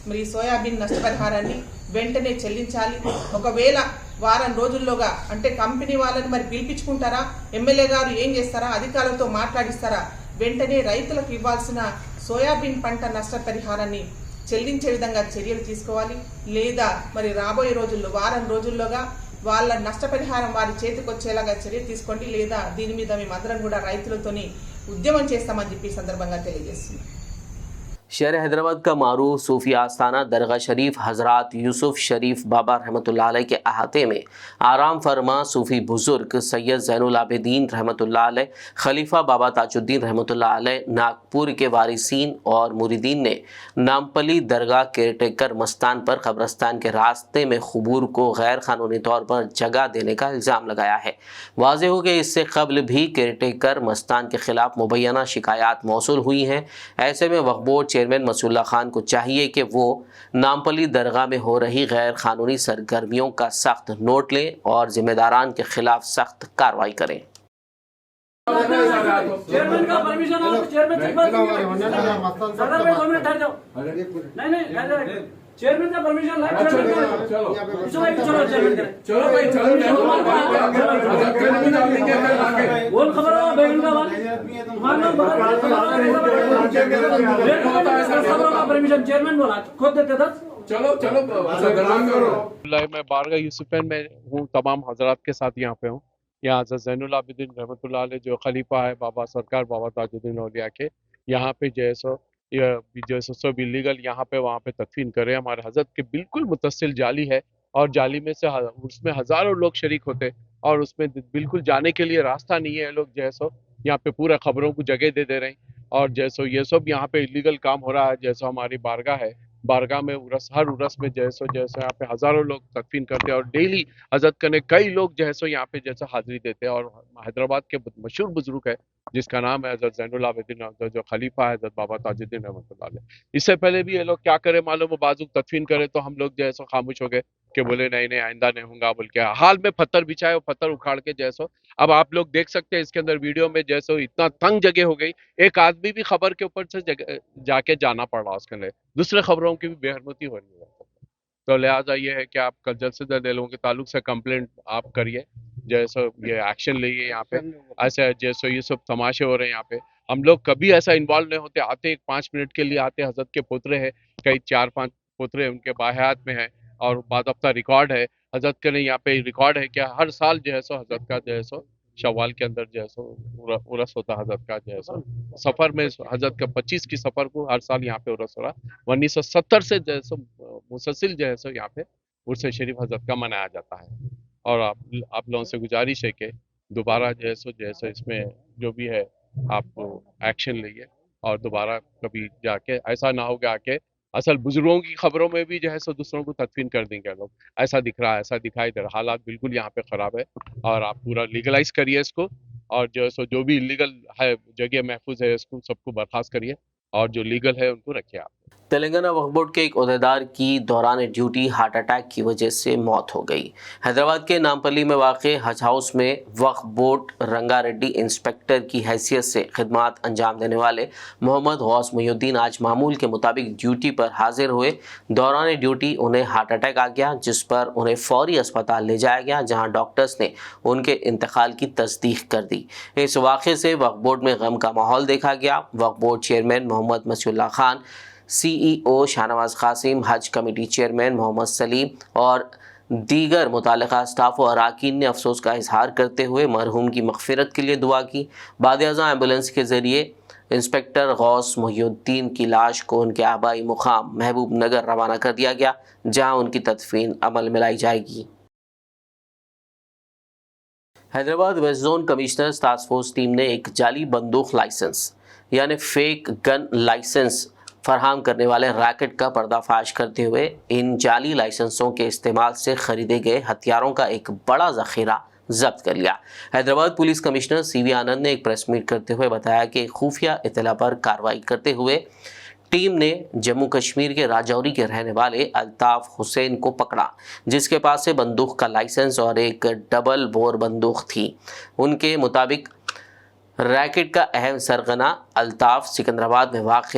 మరి ఈ సోయాబీన్ నష్టపరిహారాన్ని వెంటనే చెల్లించాలి. ఒకవేళ వారం రోజుల్లోగా అంటే కంపెనీ వాళ్ళని మరి పిలిపించుకుంటారా, ఎమ్మెల్యే గారు ఏం చేస్తారా, అధికారులతో మాట్లాడిస్తారా, వెంటనే రైతులకు ఇవ్వాల్సిన సోయాబీన్ పంట నష్టపరిహారాన్ని చెల్లించే విధంగా చర్యలు తీసుకోవాలి. లేదా మరి రాబోయే రోజుల్లో వారం రోజుల్లోగా వాళ్ళ నష్టపరిహారం వారి చేతికి వచ్చేలాగా చర్య తీసుకోండి. లేదా దీని మీద మేమందరం కూడా రైతులతోని ఉద్యమం చేస్తామని చెప్పి సందర్భంగా తెలియజేస్తున్నాం. शहर हैदराबाद का मारूफ सूफी आस्थाना दरगाह शरीफ हज़रात यूसुफ शरीफ बाबा रहमतुल्लाह अलैह के अहाते में आराम फरमा सूफी बुज़ुर्ग सैयद ज़ैनुल आबिदीन रहमतुल्लाह अलैह, खलीफा बाबा ताजुद्दीन रहमतुल्लाह अलैह, नागपुर के वारिसीन और मुरीदीन ने नामपली दरगाह केयरटेकर मस्तान पर कब्रस्तान के रास्ते में ख़ुबूर को गैर क़ानूनी तौर पर जगह देने का इल्ज़ाम लगाया है। वाज़ेह हो कि इससे कबल भी केयरटेकर मस्तान के ख़िलाफ़ मुबैना शिकायत मौसूल हुई हैं। ऐसे में वक्फ बोर्ड चेयरमैन मसूल्ला खान को चाहिए कि वो नामपली दरगाह में हो रही गैर कानूनी सरगर्मियों का सख्त नोट लें और जिम्मेदारान के खिलाफ सख्त कार्रवाई करें। चेयरमैन का परमिशन हो, चेयरमैन से बात सदर में 2 मिनट ठहर जाओ। नहीं चेयरमैन का परमिशन है। चलो चलो भाई बोल खबर हो बैगन का परमिशन चेयरमैन बोला खुद देते था। चलो मैं बारगाह यूसुफैन में हूँ, तमाम हजरात के साथ यहाँ पे हूँ। यहाँ हज़रत ज़ैनुल आबिदीन रहमतुल्लाह अलैह जो खलीफा है बाबा सरकार बाबा ताजुद्दीन औलिया के, यहाँ पे जैसो सब इलीगल यहाँ पे वहाँ पे तदफीन करे। हमारे हजरत के बिल्कुल मुतसिल जाली है और जाली में से उसमें हज़ारों लोग शरीक होते और उसमें बिल्कुल जाने के लिए रास्ता नहीं है। लोग जैसो यहाँ पे पूरा खबरों को जगह दे रहे हैं और जैसो ये सब यहाँ पे इलीगल काम हो रहा है। जैसो हमारी बारगाह है बारगाह में उरस, हर उरस में जैसो जैसे यहाँ पे हजारों लोग तदफीन करते हैं और डेली हजरत करने कई लोग जैसो यहाँ पे जैसे हाजिरी देते हैं। और हैदराबाद के मशहूर बुजुर्ग है जिसका नाम है हजरत ज़ैनुल आबिदीन जो खलीफा है हजरत बाबा ताजुद्दीन रहमतुल्लाह अलैह। इससे पहले भी ये लोग क्या करे मालूम हो, बाजू तदफीन करे तो हम लोग जैसो खामोश हो गए कि बोले नहीं नहीं आइंदा नहीं होगा बोल के, हाल में पत्थर बिछाए और पत्थर उखाड़ के जैसो। अब आप लोग देख सकते हैं इसके अंदर वीडियो में जैसो इतना तंग जगह हो गई, एक आदमी भी खबर के ऊपर से जाके जाना पड़ रहा उसके लिए, दूसरे खबरों की भी बेहरमती हो रही है। तो लिहाजा ये है कि आप कल जल्द से जल्द लोगों के ताल्लुक से कंप्लेंट आप करिए, जैसे ये एक्शन लीजिए। यहाँ पे ऐसे जैसे ये सब तमाशे हो रहे हैं यहाँ पे, हम लोग कभी ऐसा इन्वॉल्व नहीं होते, आते 5 मिनट के लिए आते, हजरत के पोतरे हैं, कई 4-5 पोतरे उनके बाहयात में हैं और बाज़ाब्ता रिकॉर्ड है हजरत के लिए, यहाँ पे रिकॉर्ड है कि हर साल जो है सो हजरत का जो है सो शवाल के अंदर जो है सो उरस होता है हजरत का जो है सो सफर में, हजरत का 25 की सफर को हर साल यहाँ पे उरस हो रहा। 1970 से जो है सो मुसलसिल जो है सो यहाँ पे उर्स शरीफ हजरत का मनाया जाता है। और आप लोगों से गुजारिश है कि दोबारा जो है सो इसमें जो भी है आप एक्शन लीजिए और दोबारा कभी जाके ऐसा ना हो कि आके असल बुजुर्गों की खबरों में भी जो है सो दूसरों को तदफीन कर देंगे लोग, ऐसा दिख रहा है, ऐसा दिखाई दे रहा, हालात बिल्कुल यहाँ पे खराब है। और आप पूरा लीगलाइज करिए इसको और जो है सो जो भी इलीगल है जगह महफूज है इसको सबको बर्खास्त करिए और जो लीगल है उनको रखिए आप। तेलंगाना वक्फ बोर्ड के एक ओहदेदार की दौरान ड्यूटी हार्ट अटैक की वजह से मौत हो गई। हैदराबाद के नामपल्ली में वाक़े हज हाउस में वक्फ बोर्ड रंगारेड्डी इंस्पेक्टर की हैसियत से खिदमात अंजाम देने वाले मोहम्मद गौस मुहिउद्दीन आज मामूल के मुताबिक ड्यूटी पर हाजिर हुए। दौरान ड्यूटी उन्हें हार्ट अटैक आ गया, जिस पर उन्हें फौरी अस्पताल ले जाया गया, जहाँ डॉक्टर्स ने उनके इंतकाल की तस्दीक कर दी। इस वाक़े से वक्फ बोर्ड में गम का माहौल देखा गया। Waqf board chairman Mohammed Masiullah Khan, CEO Shahnawaz Qasim, Haj committee chairman Mohammad Salim और दीगर मुताल्लिक़ा स्टाफ और अरकान ने अफसोस का इजहार करते हुए मरहूम की मग़फ़िरत के लिए दुआ की। बाद-ए-अज़ां एम्बुलेंस के ज़रिए इंस्पेक्टर गौस मुहिउद्दीन की लाश को उनके आबाई मुकाम महबूब नगर रवाना कर दिया गया, जहाँ उनकी तदफीन अमल में लाई जाएगी। Hyderabad west zone commissioners task force team ने एक जाली बंदूक लाइसेंस यानी फेक गन लाइसेंस फराहम करने वाले रैकेट का पर्दाफाश करते हुए इन जाली लाइसेंसों के इस्तेमाल से खरीदे गए हथियारों का एक बड़ा ज़ख़ीरा जब्त कर लिया। हैदराबाद पुलिस कमिश्नर CV आनंद ने एक प्रेस मीट करते हुए बताया कि खुफिया इत्तला पर कार्रवाई करते हुए टीम ने जम्मू कश्मीर के राजौरी के रहने वाले अल्ताफ़ हुसैन को पकड़ा, जिसके पास से बंदूक का लाइसेंस और एक डबल बोर बंदूक थी। उनके मुताबिक रैकेट का अहम सरगना अल्ताफ़ सिकंदराबाद में वाक़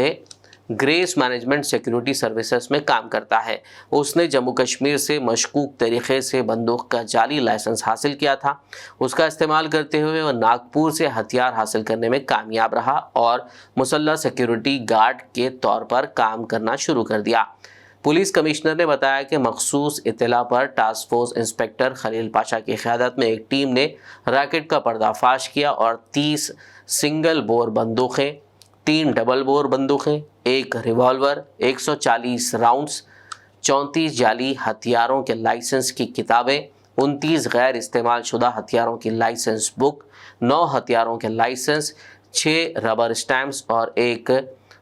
ग्रेस मैनेजमेंट सिक्योरिटी सर्विसेज में काम करता है। उसने जम्मू कश्मीर से मशकूक तरीक़े से बंदूक का जाली लाइसेंस हासिल किया था। उसका इस्तेमाल करते हुए वह नागपुर से हथियार हासिल करने में कामयाब रहा और मुसल्लह सिक्योरिटी गार्ड के तौर पर काम करना शुरू कर दिया। पुलिस कमिश्नर ने बताया कि मखसूस इत्तला पर task force inspector Khalil Pasha की क़यादत में एक टीम ने रैकेट का पर्दाफाश किया और 30 सिंगल बोर बंदूकें, 3 डबल बोर बंदूकें, एक रिवॉल्वर, 140 राउंड्स, 34 जाली हथियारों के लाइसेंस की किताबें, 29 गैर इस्तेमाल शुदा हथियारों की लाइसेंस बुक, 9 हथियारों के लाइसेंस, 6 रबर स्टैम्प्स और एक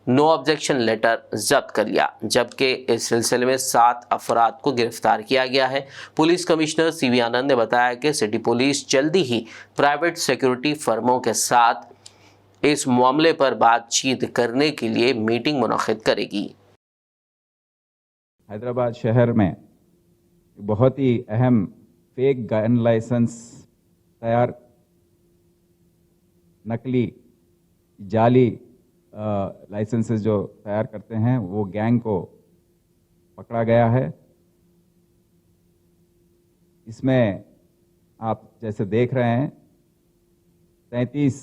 नो ऑब्जेक्शन लेटर जब्त कर लिया, जबकि इस सिलसिले में 7 अफराद को गिरफ्तार किया गया है। पुलिस कमिश्नर CV आनंद ने बताया कि सिटी पुलिस जल्दी ही प्राइवेट सिक्योरिटी फर्मों के साथ इस मामले पर बातचीत करने के लिए मीटिंग मुनक़िद करेगी। हैदराबाद शहर में बहुत ही अहम फेक गन लाइसेंस तैयार, नकली जाली लाइसेंसेस जो तैयार करते हैं, वो गैंग को पकड़ा गया है। इसमें आप जैसे देख रहे हैं 33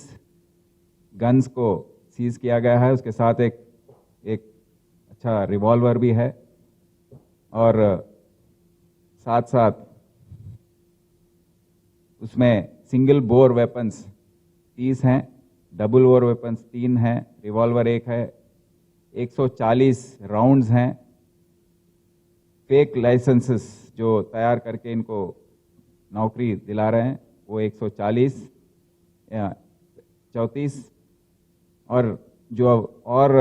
गन्स को सीज किया गया है, उसके साथ एक अच्छा रिवॉल्वर भी है और साथ साथ उसमें सिंगल बोर वेपन्स 30 हैं, डबल बोर वेपन्स 3 हैं, रिवॉल्वर 1 है, 140 राउंड्स हैं। फेक लाइसेंसेस जो तैयार करके इनको नौकरी दिला रहे हैं वो 140 या 34 और जो और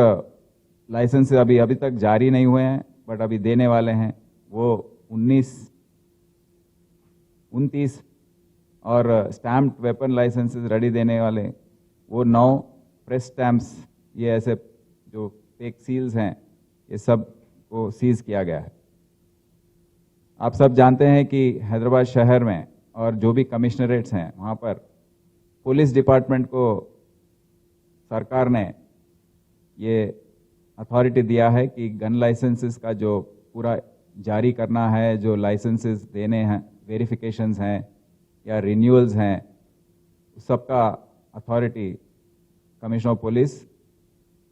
लाइसेंस अभी तक जारी नहीं हुए हैं, बट अभी देने वाले हैं, वो 29 और स्टैम्प्ड वेपन लाइसेंसेस रेडी देने वाले वो 9 प्रेस स्टैम्प्स, ये ऐसे जो फेक सील्स हैं, ये सब को सीज किया गया है। आप सब जानते हैं कि हैदराबाद शहर में और जो भी कमिश्नरेट्स हैं वहाँ पर पुलिस डिपार्टमेंट को सरकार ने ये अथॉरिटी दिया है कि गन लाइसेंसेस का जो पूरा जारी करना है, जो लाइसेंसेस देने हैं, वेरिफिकेशंस हैं या रिन्यूअल्स हैं, सबका अथॉरिटी कमिश्नर ऑफ पुलिस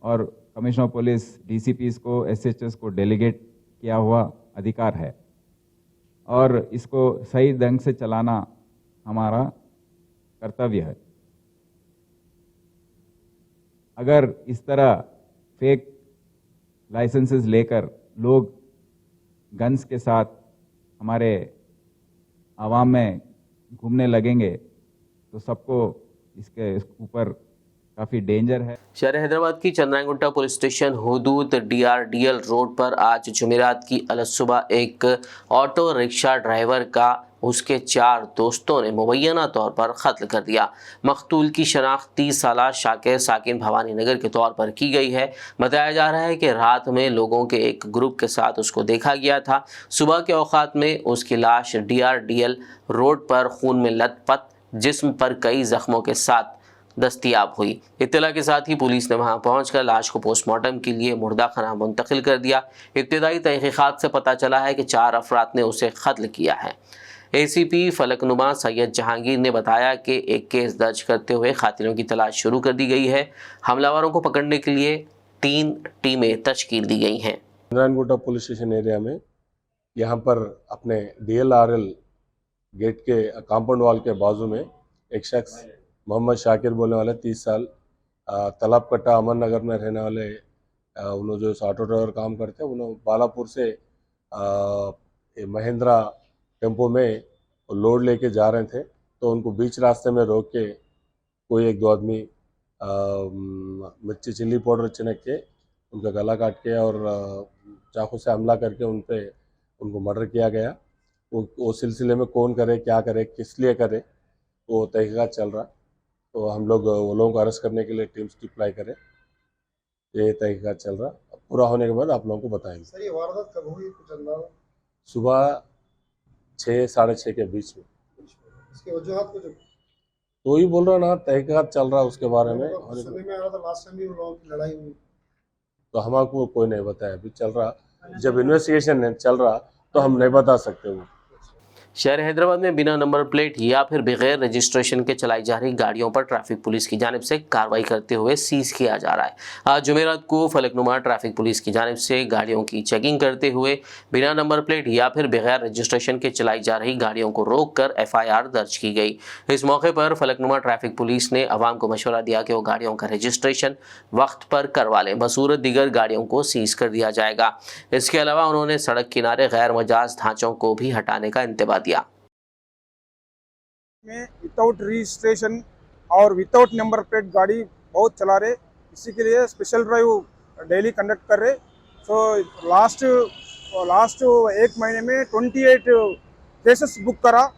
और कमिश्नर ऑफ पुलिस डीसीपीस को, एसएचएस को डेलीगेट किया हुआ अधिकार है और इसको सही ढंग से चलाना हमारा कर्तव्य है। अगर इस तरह फेक लाइसेंसेस लेकर लोग गन्स के साथ हमारे आवाम में घूमने लगेंगे तो सबको इसके ऊपर काफ़ी डेंजर है। शहर हैदराबाद की चंद्रायगुट्टा पुलिस स्टेशन हुदूद DRDL रोड पर आज जुमेरात की अलसुबह एक ऑटो रिक्शा ड्राइवर का उसके 4 दोस्तों ने मुबैना तौर पर कत्ल कर दिया। मकतूल की शनाख्त 30 साला शाकिर साकिन भवानी नगर के तौर पर की गई है। बताया जा रहा है कि रात में लोगों के एक ग्रुप के साथ उसको देखा गया था। सुबह के औकात में उसकी लाश DRDL रोड पर खून में लथपथ जिस्म पर कई जख्मों के साथ दस्तयाब हुई। इत्तला के साथ ही पुलिस ने वहां पहुंचकर लाश को पोस्टमार्टम के लिए मुर्दा खाना मुंतकिल कर दिया। इब्तिदाई तहकीकात से पता चला है कि 4 अफराद ने उसे कत्ल किया है। ACP फलकनुमा सैयद जहांगीर ने बताया कि एक केस दर्ज करते हुए कातिलों की तलाश शुरू कर दी गई है। हमलावरों को पकड़ने के लिए 3 टीमें तश्कील दी गई हैं। चंद्रायगुट्टा पुलिस स्टेशन एरिया में यहाँ पर अपने DLRL गेट के कंपाउंड वॉल के बाजू में एक शख्स मोहम्मद शाकिर बोलने वाले 30 साल तालाब कट्टा अमन नगर में रहने वाले उन्होंने जो ऑटो ड्राइवर काम करते हैं, उन्होंने बालापुर से महिंद्रा टेम्पो में लोड लेके जा रहे थे तो उनको बीच रास्ते में रोक के कोई 1-2 आदमी मिर्ची चिल्ली पाउडर छिड़क के उनका गला काट के और चाकू से हमला करके उनको मर्डर किया गया। वो सिलसिले में कौन करे, क्या करे, किस लिए करे, वो तहकीकात चल रहा। तो हम लोग वो लोगों को अरेस्ट करने के लिए टीम्स डिप्लॉय करें, ये तहकीकात चल रहा। पूरा होने के बाद आप लोगों को बताएंगे। सर ये वारदात कब हुई? कुछ अंदाजा? सुबह 6-6:30 के बीच में। इसके वजूहात कुछ तो ही बोल रहा ना, तहकीकात चल रहा उसके बारे में। सुनने में आ रहा था लास्ट टाइम भी उन लोगों की लड़ाई हुई, तो हमारे कोई नहीं बताया, अभी चल रहा। जब इन्वेस्टिगेशन चल रहा तो हम नहीं बता सकते। वो शहर हैदराबाद में बिना नंबर प्लेट या फिर बगैर रजिस्ट्रेशन के चलाई जा रही गाड़ियों पर ट्रैफिक पुलिस की जानिब से कार्रवाई करते हुए सीज किया जा रहा है। आज जुमेरात को फलकनुमा ट्रैफिक पुलिस की जानिब से गाड़ियों की चेकिंग करते हुए बिना नंबर प्लेट या फिर बगैर रजिस्ट्रेशन के चलाई जा रही गाड़ियों को रोककर FIR दर्ज की गई। इस मौके पर फलकनुमा ट्रैफिक पुलिस ने आवाम को मशवरा दिया कि वो गाड़ियों का रजिस्ट्रेशन वक्त पर करवा लें, बसूरत दीगर गाड़ियों को सीज कर दिया जाएगा। इसके अलावा उन्होंने सड़क किनारे गैर मजाज ढांचों को भी हटाने का इंतबाह दिया। में विदाउट रजिस्ट्रेशन और विदाउट नंबर प्लेट गाड़ी बहुत चला रहे, इसी के लिए स्पेशल ड्राइव डेली कंडक्ट कर रहे। सो लास्ट 1 महीने में 28 केसेस बुक करा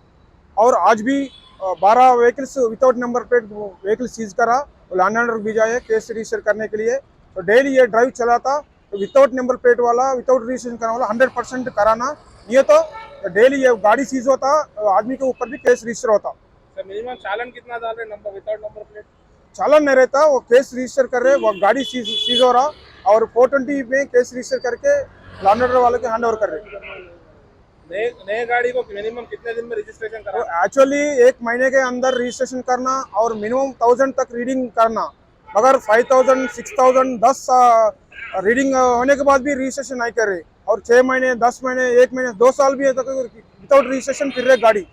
और आज भी 12 vehicles without number plate vehicle seize करा, लैंड ऑर्डर भेजा है केस रजिस्टर करने के लिए। तो डेली ये ड्राइव चलाता, तो विदाउट नंबर प्लेट वाला, विदाउट रजिस्ट्रेशन कराने वाला 100% कराना, ये तो डेली ये गाड़ी सीज होता, आदमी के ऊपर भी केस रजिस्टर होता। सर मिनिमम चालान कितना डाल रहे नंबर विदाउट नंबर प्लेट? चालान नहीं रहता, वो केस रजिस्टर कर रहे, वो गाड़ी सीज हो रहा और 420 में केस रजिस्टर करके लैंड ऑर्डर वाले के हैंड ओवर कर रहे। नए गाड़ी को मिनिमम कितने दिन में रजिस्ट्रेशन करा? एक्चुअली 1 महीने के अंदर रजिस्ट्रेशन करना और मिनिमम 1000 तक रीडिंग करना, मगर 5000, 6000, 10 रीडिंग होने के बाद भी रजिस्ट्रेशन नहीं कर रहे और 6 महीने, 10 महीने, 1 महीने, 2 साल भी तक विदाउट रजिस्ट्रेशन फिर रहे गाड़ी।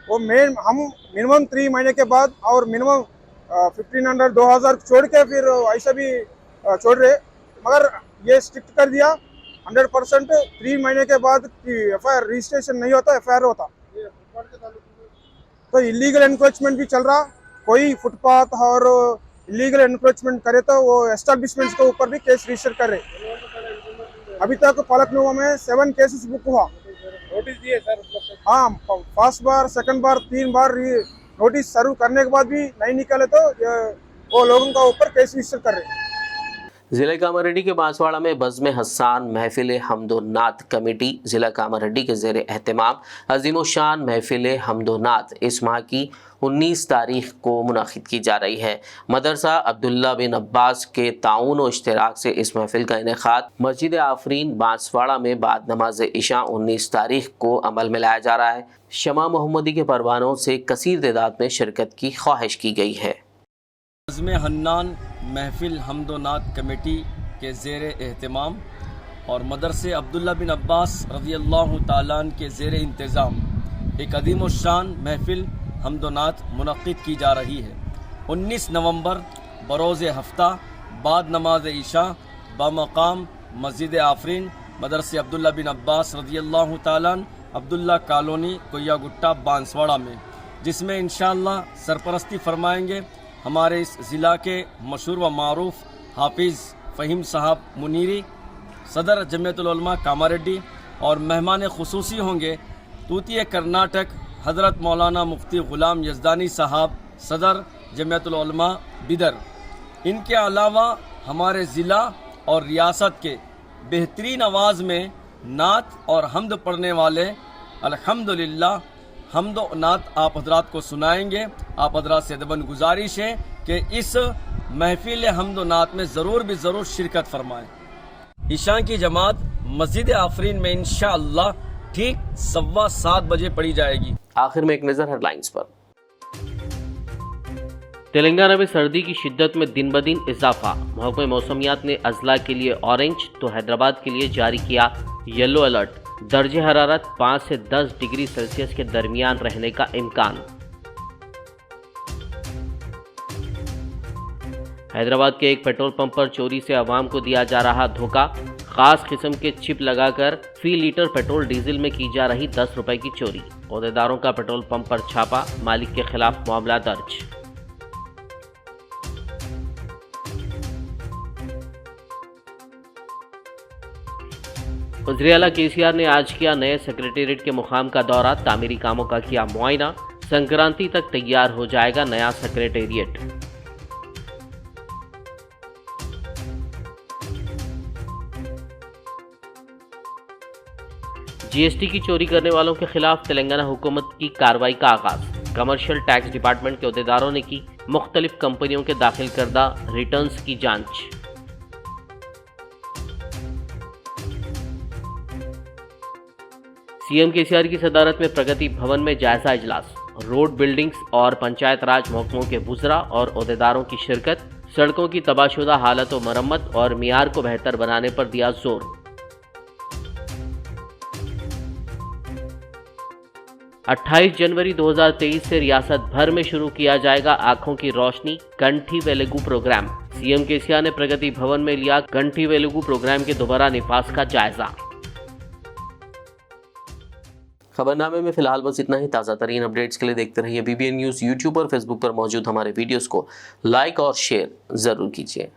वो हम मिनिमम 3 महीने के बाद और मिनिमम 1500, 2000 छोड़ के फिर ऐसा भी छोड़ रहे, मगर ये स्ट्रिक्ट कर दिया 100%। 3 महीने के बाद FIR रजिस्ट्रेशन नहीं होता, FIR होता। तो इलीगल एनक्रोचमेंट भी चल रहा, कोई फुटपाथ और इलीगल एनक्रोचमेंट करे तो वो एस्टेब्लिशमेंट्स के ऊपर भी केस रजिस्टर करे। अभी तक फलकनुमा में 7 केसेस बुक हुआ। नोटिस दिए सर? हाँ, फर्स्ट बार, सेकंड बार, 3 बार नोटिस सर्व करने के बाद भी नहीं निकले तो वो लोगों का ऊपर केस रजिस्टर कर रहे। जिला कामारेड्डी के बांसवाड़ा में बज़्म हस्सान महफिल हमदोनात कमेटी जिला कामारेड्डी के ज़ेर एहतमाम अज़ीमुशान महफिल हमदोनात इस माह की 19 तारीख को मुनाकिद की जा रही है। मदरसा अब्दुल्ला बिन अब्बास के ताउन और इश्तराक से इस महफिल का इनेकाद मस्जिद आफरीन बांसवाड़ा में बाद नमाज इशा 19 तारीख को अमल में लाया जा रहा है। शमा मोहम्मदी के परवानों से कसीर तादाद में शिरकत की ख्वाहिश की गई है। बज़्म हन्नान महफिल हमदोनात कमेटी के ज़ेर एहतमाम और मदरसे अब्दुल्ला बिन अब्बास रज़ियल्लाहु ताला के ज़ेर इंतज़ाम एक अज़ीम शान महफिल हमदोनात मुनक़्क़िद की जा रही है। 19 नवंबर बरोज़ हफ्ता बाद नमाज इशा बमकाम मस्जिद आफरीन मदरसे अब्दुल्ला बिन अब्बास रज़ियल्लाहु ताला अब्दुल्ला कॉलोनी कोया गुट्टा बांसवाड़ा में, जिसमें इंशाअल्लाह सरपरस्ती फरमाएंगे हमारे इस ज़िला के मशहूर व मारूफ हाफिज़ फ़हीम साहब मुनीरी, सदर जमियतुल उलमा कामारेड्डी, और मेहमान खुसूसी होंगे तूतिए कर्नाटक हज़रत मौलाना मुफ्ती ग़ुलाम यज़दानी साहब, सदर जमियतुल उलमा बिदर। इनके अलावा हमारे ज़िला और रियासत के बेहतरीन आवाज़ में नात और हम्द पढ़ने वाले अल्हम्दुलिल्लाह हम्द और नात आप हजरात को सुनाएंगे। आप हजरात से अदबन गुजारिश है कि इस महफिल हम्द और नात में ज़रूर भी ज़रूर शिरकत फरमाएं। ईशा की जमात मस्जिद आफरीन में इंशाअल्लाह ठीक 7:15 बजे पढ़ी जाएगी। आखिर में एक नज़र हेडलाइंस पर। तेलंगाना में सर्दी की शिद्दत में दिन ब दिन इजाफा। महकमे मौसमियात ने अजला के लिए ऑरेंज तो हैदराबाद के लिए जारी किया येलो अलर्ट। दर्जे हरारत 5 से 10 डिग्री सेल्सियस के दरमियान रहने का इम्कान। हैदराबाद के एक पेट्रोल पंप पर चोरी से अवाम को दिया जा रहा धोखा। खास किस्म के चिप लगाकर फी लीटर पेट्रोल डीजल में की जा रही 10 रुपए की चोरी। ओहदेदारों का पेट्रोल पंप पर छापा, मालिक के खिलाफ मामला दर्ज। वज़ीर आला केसीआर ने आज किया नए सेक्रेटेरिएट के मुकाम का दौरा। तामीरी कामों का किया मुआयना। संक्रांति तक तैयार हो जाएगा नया सेक्रेटेरिएट। जीएसटी की चोरी करने वालों के खिलाफ तेलंगाना हुकूमत की कार्रवाई का आगाज। कमर्शियल टैक्स डिपार्टमेंट के अहदेदारों ने की मुख्तलिफ कंपनियों के दाखिल करदा रिटर्न्स की जांच। सीएम केसीआर की सदारत में प्रगति भवन में जायजा इजलास। रोड, बिल्डिंग्स और पंचायत राज महकमों के बुजरा और अहदेदारों की शिरकत। सड़कों की तबाहशुदा हालत व मरम्मत और मियार को बेहतर बनाने पर दिया जोर। 28 जनवरी 2023 से रियासत भर में शुरू किया जाएगा आंखों की रोशनी कंठी वेलुगु प्रोग्राम। सीएम केसीआर ने प्रगति भवन में लिया कंठी वेलुगु प्रोग्राम के दोबारा निफाज का जायजा। खबरनामे में फिलहाल बस इतना ही। ताज़ा तरीन अपडेट्स के लिए देखते रहिए बीबीएन न्यूज़। यूट्यूब और फेसबुक पर मौजूद हमारे वीडियोस को लाइक और शेयर ज़रूर कीजिए।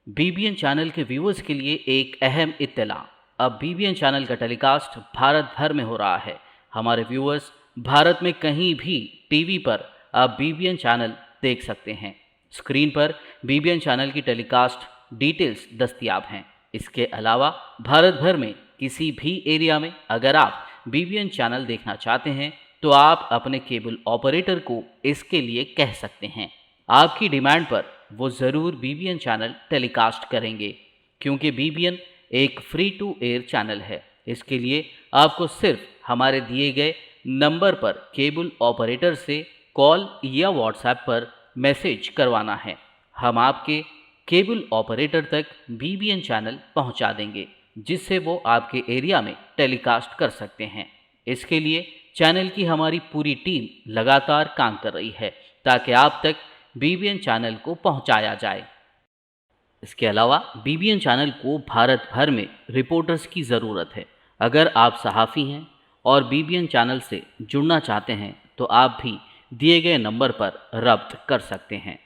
बीबीएन चैनल के व्यूअर्स के लिए एक अहम इत्तला। अब बीबीएन चैनल का टेलीकास्ट भारत भर में हो रहा है। हमारे व्यूअर्स भारत में कहीं भी टीवी पर अब बीबीएन चैनल देख सकते हैं। स्क्रीन पर बीबीएन चैनल की टेलीकास्ट डिटेल्स दस्तयाब हैं। इसके अलावा भारत भर में किसी भी एरिया में अगर आप बीबीएन चैनल देखना चाहते हैं तो आप अपने केबल ऑपरेटर को इसके लिए कह सकते हैं। आपकी डिमांड पर वो ज़रूर बीबीएन चैनल टेलीकास्ट करेंगे, क्योंकि बीबीएन एक फ्री टू एयर चैनल है। इसके लिए आपको सिर्फ हमारे दिए गए नंबर पर केबल ऑपरेटर से कॉल या व्हाट्सएप पर मैसेज करवाना है। हम आपके केबल ऑपरेटर तक बीबीएन चैनल पहुंचा देंगे, जिससे वो आपके एरिया में टेलीकास्ट कर सकते हैं। इसके लिए चैनल की हमारी पूरी टीम लगातार काम कर रही है ताकि आप तक बीबीएन चैनल को पहुंचाया जाए। इसके अलावा बीबीएन चैनल को भारत भर में रिपोर्टर्स की ज़रूरत है। अगर आप सहाफ़ी हैं और बीबीएन चैनल से जुड़ना चाहते हैं तो आप भी दिए गए नंबर पर रब्त कर सकते हैं।